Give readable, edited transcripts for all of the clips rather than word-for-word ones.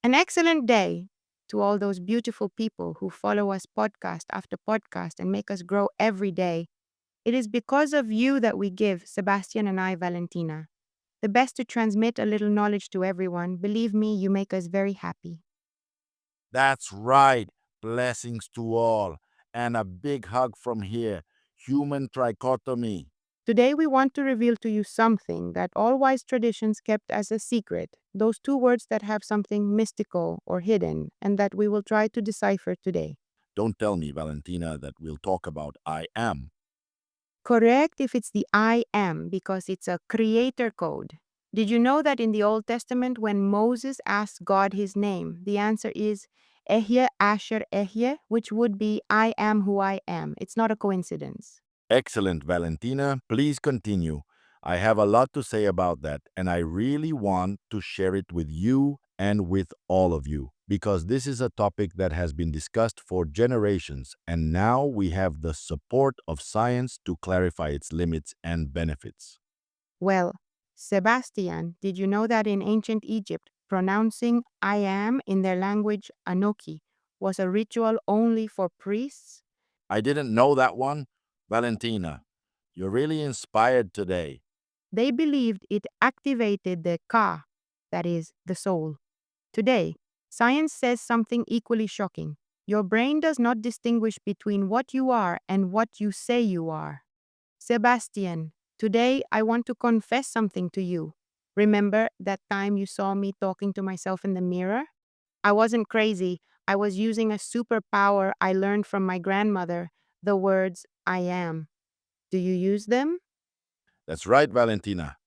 An excellent day to all those beautiful people who follow us podcast after podcast and make us grow every day. It is because of you that we give, Sebastian and I, Valentina, the best to transmit a little knowledge to everyone. Believe me, you make us very happy. That's right. Blessings to all. And a big hug from here. Human Trichotomy. Today, we want to reveal to you something that all wise traditions kept as a secret, those two words that have something mystical or hidden, and that we will try to decipher today. Don't tell me, Valentina, that we'll talk about I am. Correct if it's the I am, because it's a creator code. Did you know that in the Old Testament, when Moses asked God his name, the answer is Ehye Asher Ehye, which would be I am who I am? It's not a coincidence. Excellent, Valentina. Please continue. I have a lot to say about that, and I really want to share it with you and with all of you, because this is a topic that has been discussed for generations, and now we have the support of science to clarify its limits and benefits. Well, Sebastian, did you know that in ancient Egypt, pronouncing I am in their language Anoki was a ritual only for priests? I didn't know that one. Valentina, you're really inspired today. They believed it activated the Ka, that is, the soul. Today, science says something equally shocking. Your brain does not distinguish between what you are and what you say you are. Sebastian, today I want to confess something to you. Remember that time you saw me talking to myself in the mirror? I wasn't crazy. I was using a superpower I learned from my grandmother, the words I am. Do you use them? That's right, Valentina.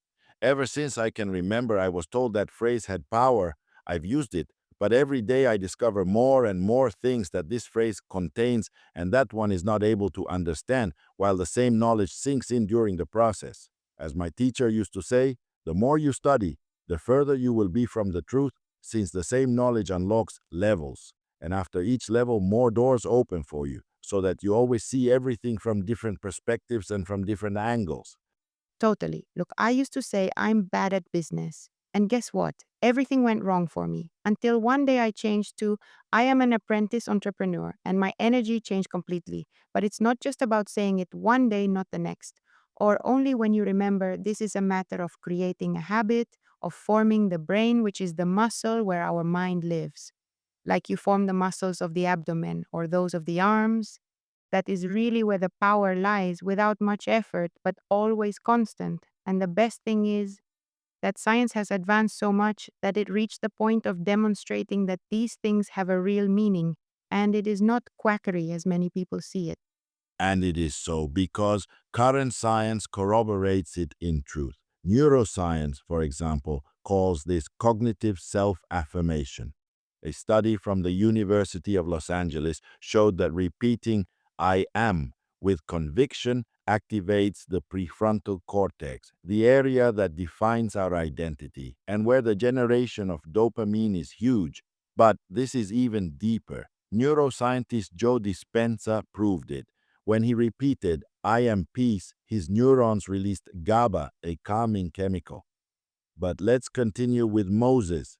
Ever since I can remember, I was told that phrase had power. I've used it, but every day I discover more and more things that this phrase contains and that one is not able to understand, while the same knowledge sinks in during the process. As my teacher used to say, the more you study, the further you will be from the truth, since the same knowledge unlocks levels. And after each level, more doors open for you, so that you always see everything from different perspectives and from different angles. Totally. Look, I used to say I'm bad at business. And guess what? Everything went wrong for me until one day I changed to I am an apprentice entrepreneur and my energy changed completely. But it's not just about saying it one day, not the next. Or only when you remember this is a matter of creating a habit, of forming the brain, which is the muscle where our mind lives. Like you form the muscles of the abdomen or those of the arms, that is really where the power lies without much effort, but always constant. And the best thing is that science has advanced so much that it reached the point of demonstrating that these things have a real meaning, and it is not quackery as many people see it. And it is so because current science corroborates it in truth. Neuroscience, for example, calls this cognitive self affirmation. A study from the University of Los Angeles showed that repeating I am with conviction activates the prefrontal cortex, the area that defines our identity and where the generation of dopamine is huge. But this is even deeper. Neuroscientist Joe Dispenza proved it. When he repeated, I am peace, his neurons released GABA, a calming chemical. But let's continue with Moses.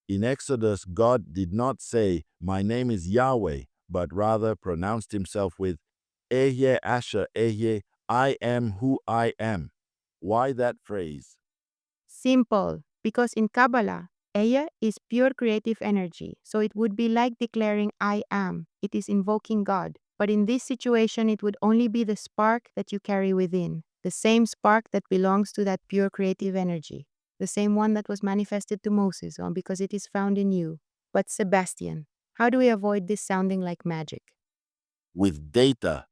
In Exodus, God did not say, My name is Yahweh, but rather pronounced himself with Ehyeh Asher Ehyeh, I am who I am. Why that phrase? Simple, because in Kabbalah, Eya is pure creative energy, so it would be like declaring I am. It is invoking God. But in this situation, it would only be the spark that you carry within, the same spark that belongs to that pure creative energy, the same one that was manifested to Moses, because it is found in you. But Sebastian, how do we avoid this sounding like magic? With data.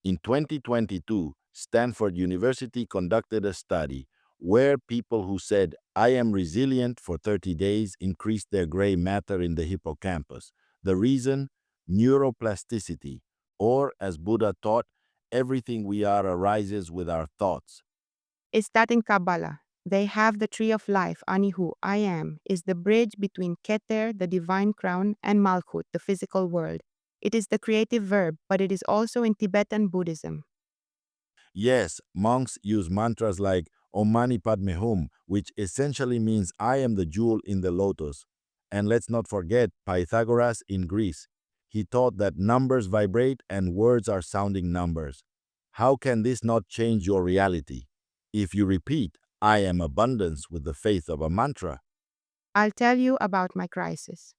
In 2022, Stanford University conducted a study where people who said, I am resilient for 30 days increased their gray matter in the hippocampus. The reason? Neuroplasticity, or as Buddha taught, everything we are arises with our thoughts. Is that in Kabbalah? They have the tree of life, Anihu, I am, is the bridge between Keter, the divine crown, and Malkut, the physical world. It is the creative verb, but it is also in Tibetan Buddhism. Yes, monks use mantras like Om Mani Padme Hum, which essentially means I am the jewel in the lotus. And let's not forget Pythagoras in Greece. He taught that numbers vibrate and words are sounding numbers. How can this not change your reality? If you repeat, I am abundance with the faith of a mantra, I'll tell you about my crisis.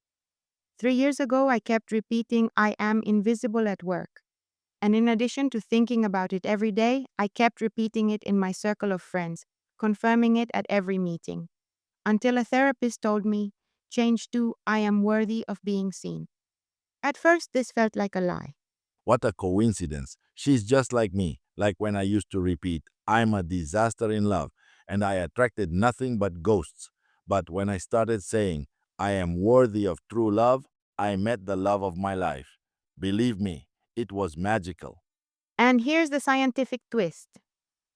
3 years ago, I kept repeating, I am invisible at work. And in addition to thinking about it every day, I kept repeating it in my circle of friends, confirming it at every meeting. Until a therapist told me, change to, I am worthy of being seen. At first, this felt like a lie. what a coincidence. She's just like me, like when I used to repeat, I'm a disaster in love, and I attracted nothing but ghosts. But when I started saying, I am worthy of true love, I met the love of my life. Believe me, it was magical. And here's the scientific twist.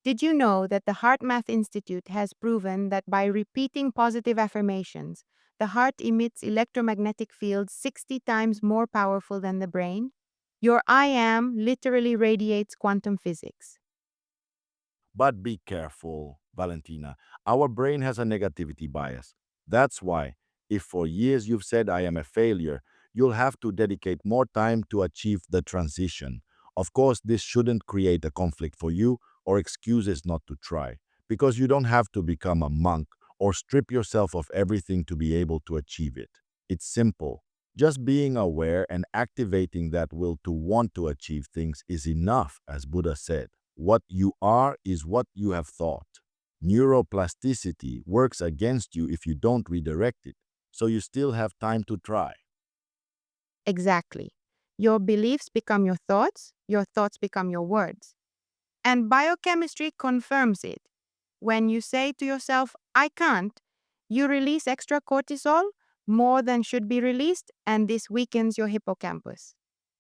Did you know that the Heart Math Institute has proven that by repeating positive affirmations, the heart emits electromagnetic fields 60 times more powerful than the brain? Your I am literally radiates quantum physics. But be careful, Valentina. Our brain has a negativity bias. That's why, if for years you've said I am a failure, you'll have to dedicate more time to achieve the transition. Of course, this shouldn't create a conflict for you or excuses not to try, because you don't have to become a monk or strip yourself of everything to be able to achieve it. It's simple. Just being aware and activating that will to want to achieve things is enough, as Buddha said. What you are is what you have thought. Neuroplasticity works against you if you don't redirect it, so you still have time to try. Exactly. Your beliefs become your thoughts become your words. And biochemistry confirms it. When you say to yourself, I can't, you release extra cortisol, more than should be released, and this weakens your hippocampus.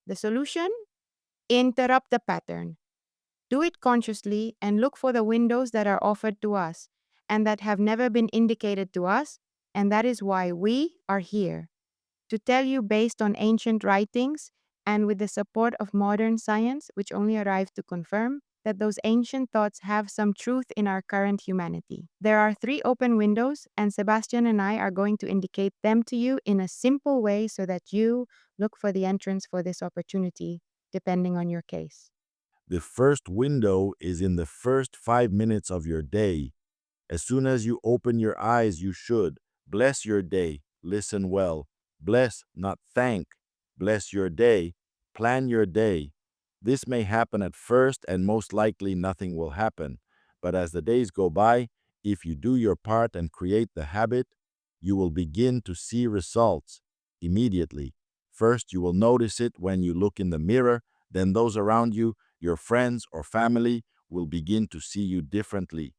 The solution? Interrupt the pattern. Do it consciously and look for the windows that are offered to us and that have never been indicated to us, and that is why we are here to tell you based on ancient writings and with the support of modern science, which only arrived to confirm that those ancient thoughts have some truth in our current humanity. There are three open windows, and Sebastian and I are going to indicate them to you in a simple way so that you look for the entrance for this opportunity, depending on your case. The first window is in the first 5 minutes of your day. As soon as you open your eyes, you should bless your day. Listen well. Bless, not thank. Bless your day. Plan your day. This may happen at first, and most likely nothing will happen. But as the days go by, if you do your part and create the habit, you will begin to see results immediately. First, you will notice it when you look in the mirror, then those around you, your friends or family, will begin to see you differently.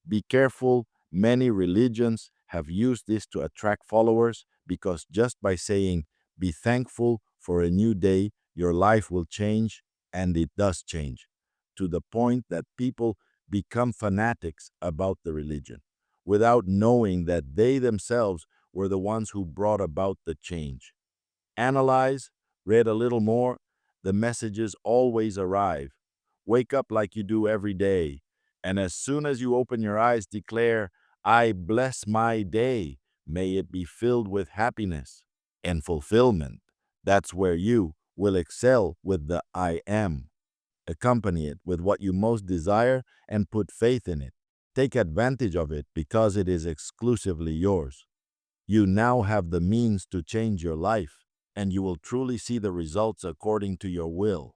Be careful, many religions have used this to attract followers because just by saying, be thankful for a new day, your life will change, and it does change, to the point that people become fanatics about the religion without knowing that they themselves were the ones who brought about the change. Analyze, read a little more, the messages always arrive. Wake up like you do every day, and as soon as you open your eyes, declare, I bless my day. May it be filled with happiness and fulfillment. That's where you will excel with the I am. Accompany it with what you most desire and put faith in it. Take advantage of it because it is exclusively yours. You now have the means to change your life, and you will truly see the results according to your will.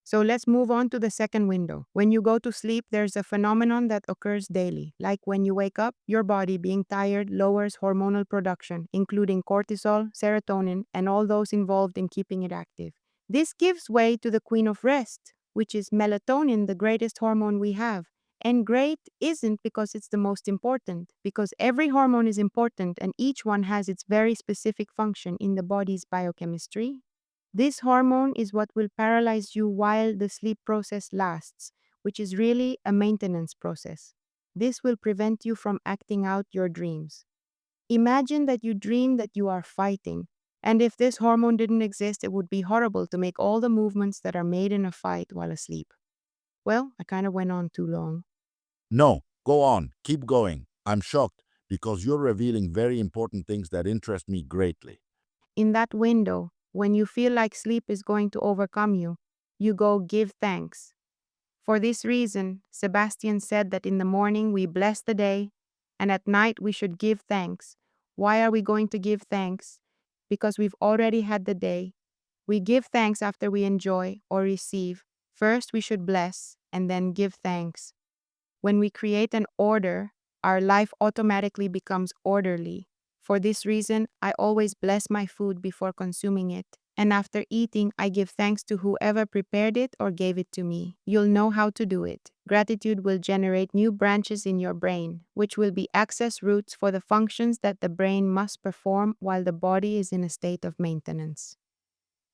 So let's move on to the second window. When you go to sleep, there's a phenomenon that occurs daily. Like when you wake up, your body being tired lowers hormonal production, including cortisol, serotonin, and all those involved in keeping it active. This gives way to the queen of rest, which is melatonin, the greatest hormone we have. And great isn't because it's the most important, because every hormone is important and each one has its very specific function in the body's biochemistry. This hormone is what will paralyze you while the sleep process lasts, which is really a maintenance process. This will prevent you from acting out your dreams. Imagine that you dream that you are fighting. And if this hormone didn't exist, it would be horrible to make all the movements that are made in a fight while asleep. Well, I kind of went on too long. No, go on, keep going. I'm shocked because you're revealing very important things that interest me greatly. In that window, when you feel like sleep is going to overcome you, you go give thanks. For this reason, Sebastian said that in the morning we bless the day, and at night we should give thanks. Why are we going to give thanks? Because we've already had the day. We give thanks after we enjoy or receive. First, we should bless and then give thanks. When we create an order, our life automatically becomes orderly. For this reason, I always bless my food before consuming it. And after eating, I give thanks to whoever prepared it or gave it to me. You'll know how to do it. Gratitude will generate new branches in your brain, which will be access routes for the functions that the brain must perform while the body is in a state of maintenance.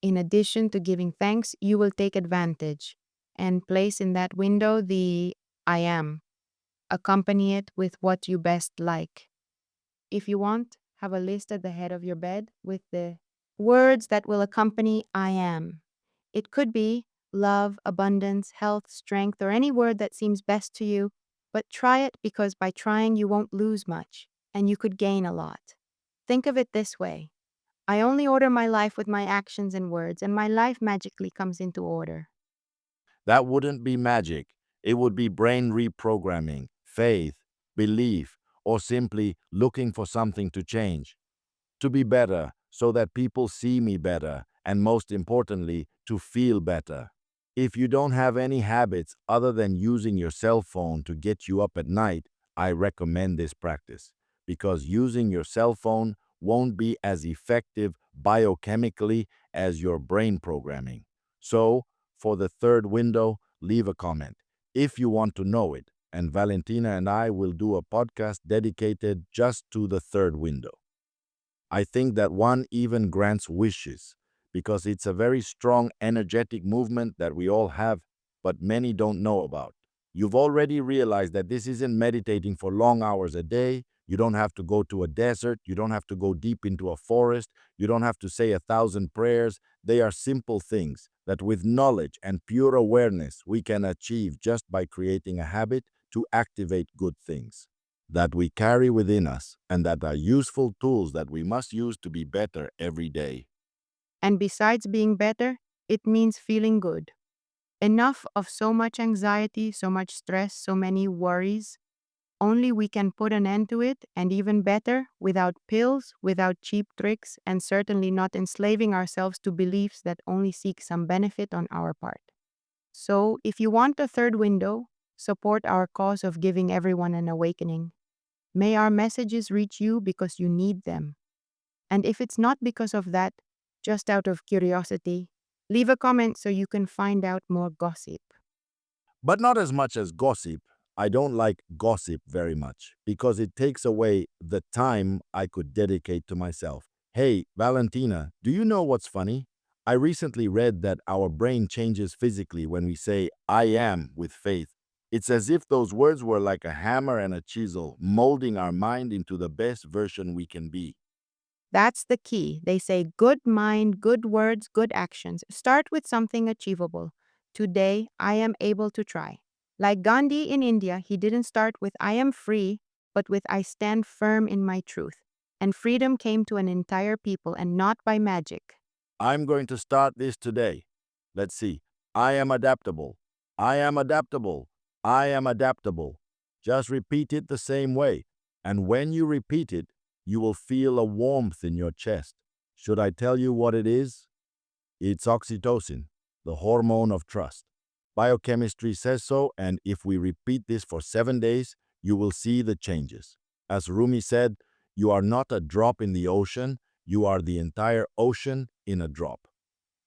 In addition to giving thanks, you will take advantage and place in that window the I am. Accompany it with what you best like. If you want, have a list at the head of your bed with the words that will accompany I am. It could be love, abundance, health, strength, or any word that seems best to you, but try it because by trying you won't lose much and you could gain a lot. Think of it this way: I only order my life with my actions and words, and my life magically comes into order. That wouldn't be magic. It would be brain reprogramming, faith, belief, or simply looking for something to change, to be better so that people see me better, and most importantly, to feel better. If you don't have any habits other than using your cell phone to get you up at night, I recommend this practice because using your cell phone won't be as effective biochemically as your brain programming. So, for the third window, leave a comment if you want to know it, and Valentina and I will do a podcast dedicated just to the third window. I think that one even grants wishes because it's a very strong energetic movement that we all have, but many don't know about. You've already realized that this isn't meditating for long hours a day. You don't have to go to a desert. You don't have to go deep into a forest. You don't have to say 1,000 prayers. They are simple things that, with knowledge and pure awareness, we can achieve just by creating a habit to activate good things that we carry within us and that are useful tools that we must use to be better every day. And besides being better, it means feeling good. Enough of so much anxiety, so much stress, so many worries. Only we can put an end to it, and even better, without pills, without cheap tricks, and certainly not enslaving ourselves to beliefs that only seek some benefit on our part. So, if you want a third window, support our cause of giving everyone an awakening. May our messages reach you because you need them. And if it's not because of that, just out of curiosity, leave a comment so you can find out more gossip. But not as much as gossip. I don't like gossip very much because it takes away the time I could dedicate to myself. Hey, Valentina, do you know what's funny? I recently read that our brain changes physically when we say, I am with faith. It's as if those words were like a hammer and a chisel, molding our mind into the best version we can be. That's the key. They say good mind, good words, good actions. Start with something achievable. Today, I am able to try. Like Gandhi in India, he didn't start with I am free, but with I stand firm in my truth. And freedom came to an entire people and not by magic. I'm going to start this today. Let's see. I am adaptable. I am adaptable. I am adaptable. Just repeat it the same way. And when you repeat it, you will feel a warmth in your chest. Should I tell you what it is? It's oxytocin, the hormone of trust. Biochemistry says so, and if we repeat this for 7 days, you will see the changes. As Rumi said, you are not a drop in the ocean, you are the entire ocean in a drop.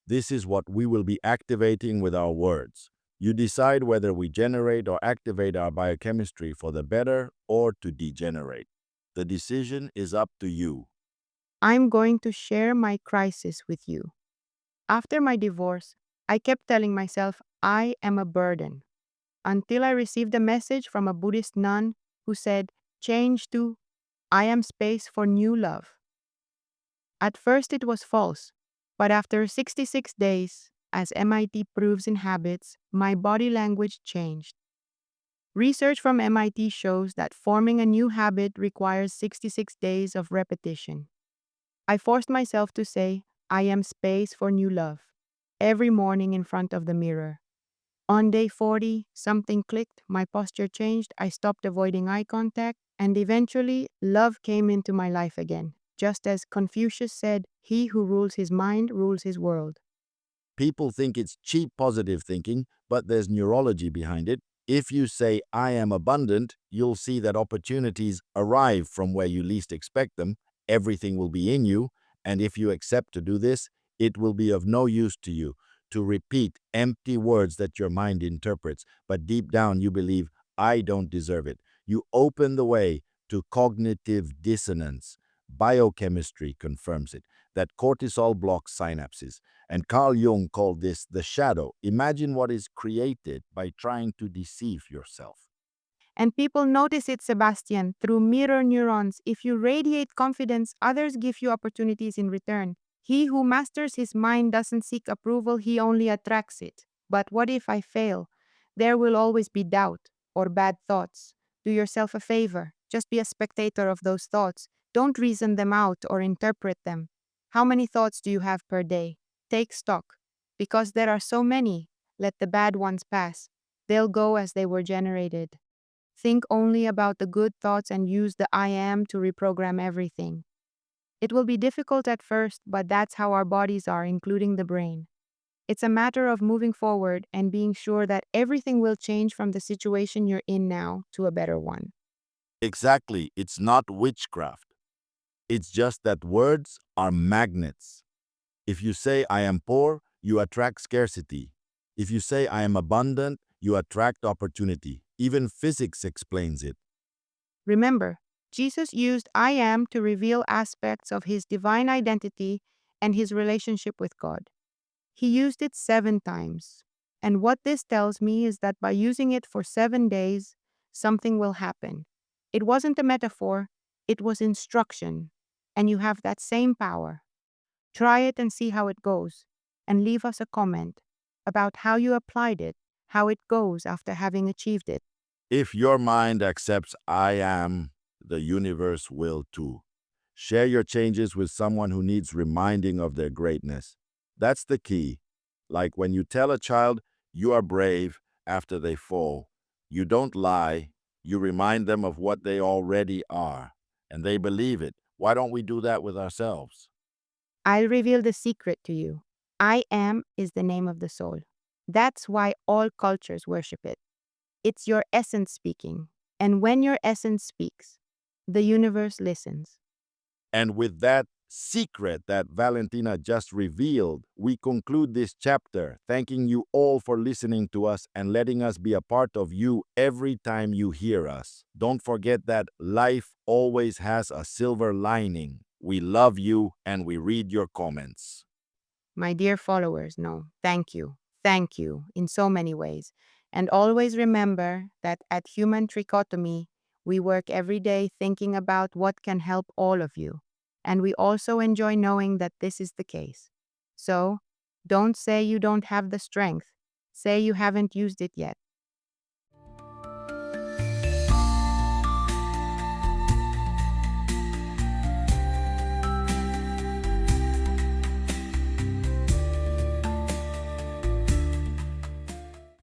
This is what we will be activating with our words. You decide whether we generate or activate our biochemistry for the better or to degenerate. The decision is up to you. I'm going to share my crisis with you. After my divorce, I kept telling myself I am a burden until I received a message from a Buddhist nun who said, change to I am space for new love. At first, it was false, but after 66 days, as MIT proves in habits, my body language changed. Research from MIT shows that forming a new habit requires 66 days of repetition. I forced myself to say, I am space for new love, every morning in front of the mirror. On day 40, something clicked, my posture changed, I stopped avoiding eye contact, and eventually, love came into my life again. Just as Confucius said, he who rules his mind rules his world. People think it's cheap positive thinking, but there's neurology behind it. If you say, I am abundant, you'll see that opportunities arrive from where you least expect them. Everything will be in you. And if you accept to do this, it will be of no use to you to repeat empty words that your mind interprets, but deep down you believe, I don't deserve it. You open the way to cognitive dissonance. Biochemistry confirms it, that cortisol blocks synapses. And Carl Jung called this the shadow. Imagine what is created by trying to deceive yourself. And people notice it, Sebastian, through mirror neurons. If you radiate confidence, others give you opportunities in return. He who masters his mind doesn't seek approval, he only attracts it. But what if I fail? There will always be doubt or bad thoughts. Do yourself a favor. Just be a spectator of those thoughts. Don't reason them out or interpret them. How many thoughts do you have per day? Take stock. Because there are so many, let the bad ones pass. They'll go as they were generated. Think only about the good thoughts and use the I am to reprogram everything. It will be difficult at first, but that's how our bodies are, including the brain. It's a matter of moving forward and being sure that everything will change from the situation you're in now to a better one. Exactly, it's not witchcraft. It's just that words are magnets. If you say, I am poor, you attract scarcity. If you say, I am abundant, you attract opportunity. Even physics explains it. Remember, Jesus used I am to reveal aspects of his divine identity and his relationship with God. He used it 7 times. And what this tells me is that by using it for 7 days, something will happen. It wasn't a metaphor, it was instruction. And you have that same power. Try it and see how it goes. And leave us a comment about how you applied it, how it goes after having achieved it. If your mind accepts I am, the universe will too. Share your changes with someone who needs reminding of their greatness. That's the key. Like when you tell a child you are brave after they fall, you don't lie, you remind them of what they already are, and they believe it. Why don't we do that with ourselves? I'll reveal the secret to you. I am is the name of the soul. That's why all cultures worship it. It's your essence speaking. And when your essence speaks, the universe listens. And with that secret that Valentina just revealed, we conclude this chapter, thanking you all for listening to us and letting us be a part of you every time you hear us. Don't forget that life always has a silver lining. We love you and we read your comments. My dear followers, no, thank you. Thank you in so many ways. And always remember that at Human Trichotomy, we work every day thinking about what can help all of you. And we also enjoy knowing that this is the case. So, don't say you don't have the strength. Say you haven't used it yet.